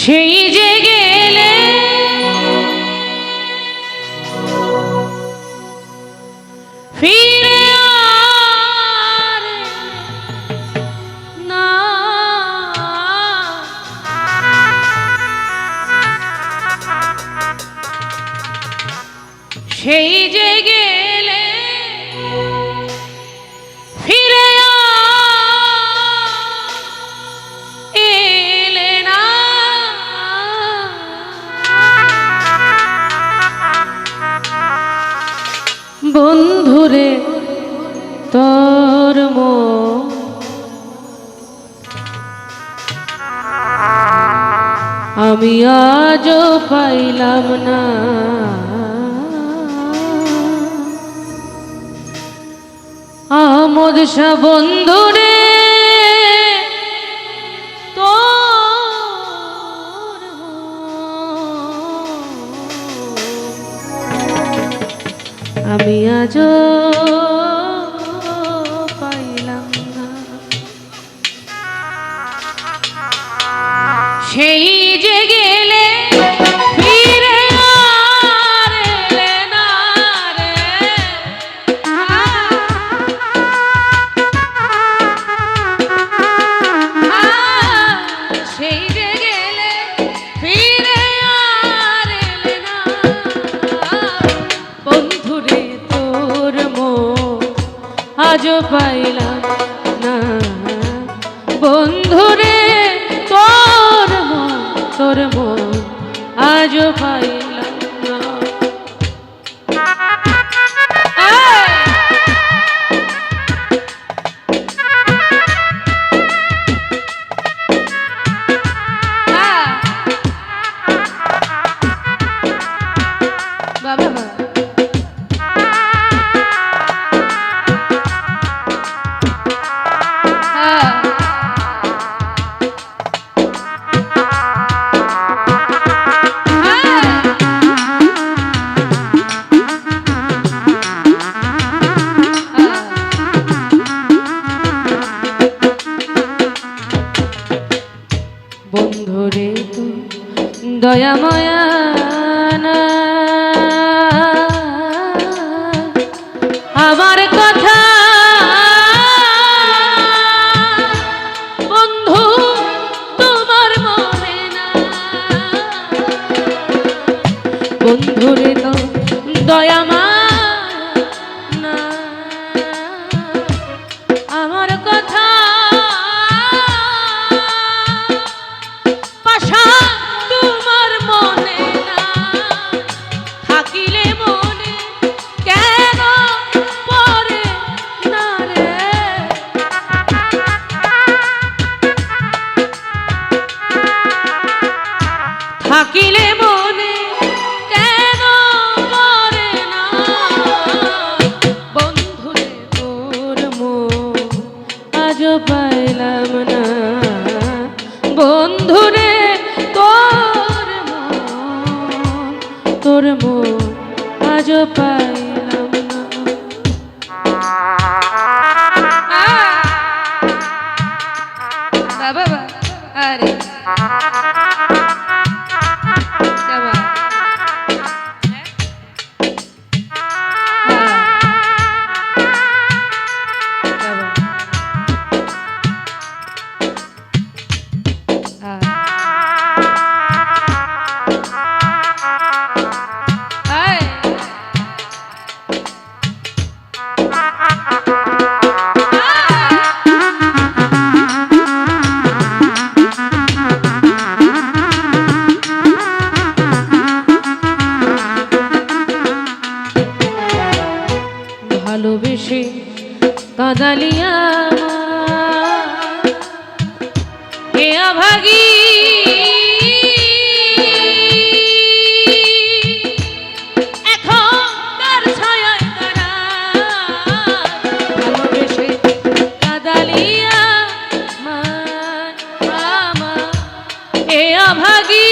সেই যে গেলে ফিরে আর না, সেই যে গেলে ফিরে এলে না, বন্ধুরে তোর মন আমি আজও পাইলাম না। আমোদ শাহ বন্ধুরে তোর আমি আজও পাইলাম না। সেই যে গেলে ফিরে আর এলে না রে, সেই যে গেলে ফিরে আর এলে না, বন্ধুরে তোর মন আজও পাইলাম না। বন্ধুরে তোর মন আজও পাইলাম না। বাবা বন্ধুরে তো দয়া মায়া না, আমার কথা বন্ধু তোমার মনে না, বন্ধুরে তো দয়া মায়া না, আমার কথা তোমার মনে না, থাকিলে মনে কেন পড়ে না রে, থাকিলে মনে কেন পড়ে না, বন্ধুরে তোর মন আজও পাইলাম না। বন্ধুরে তোর মন আজও পাইলাম না। বাবা আরে ভালোবেসে কাঁদালিয়া হে অভাগী, এখন তার ছায়ায় তারা, ভালোবেসে কাঁদালিয়া মা হে অভাগী,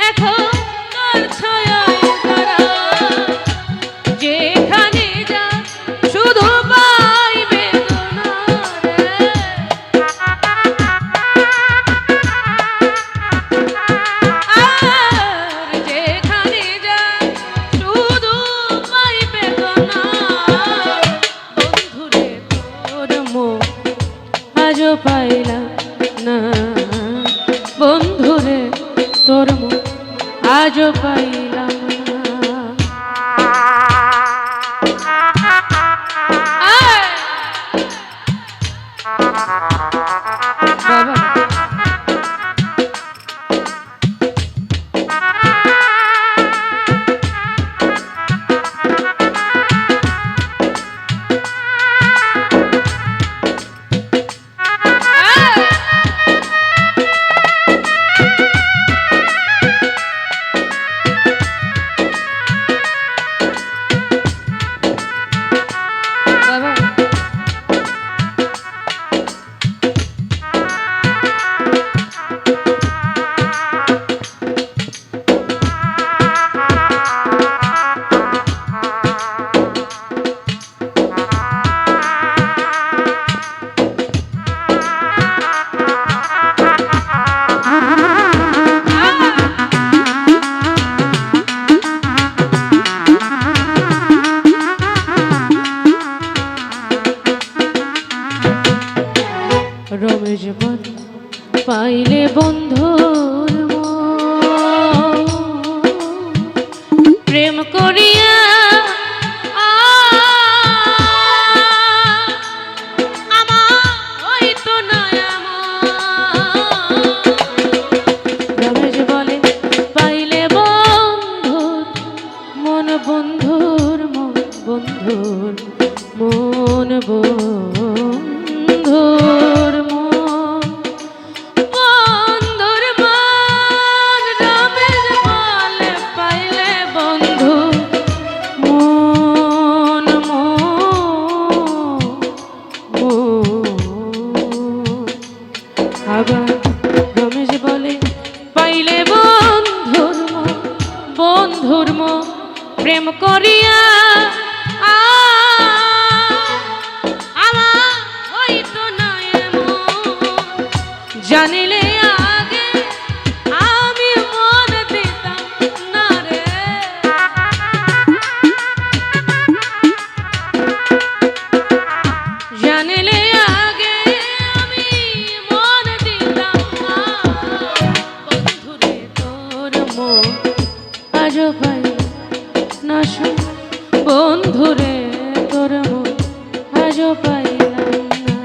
এখন তার ছায়ায় তারা, যেখানে যা শুধু পাই বেদনা রে, পাইলাম না বন্ধুরে তোর মন আজও পাইলাম না। বাবা রমেশ বন পাইলে বন্ধুর মন প্রেম করিয়া আমার হইতো না রমেশ বলে পাইলে বন্ধুর মন বন্ধুর মন বন্ধুর মন বন্ধুর আবার রমেশ বলে পাইলে বন্ধুর মন বন্ধুর মন প্রেম করিয়া আমার হইতো না জানিলে আগে আমি মন দিতাম না রে জানিলে আগে আমি মন দিতাম না বন্ধুরে তোর মন আজও পাই না বন্ধুরে তোর মন আজও পাইলাম না।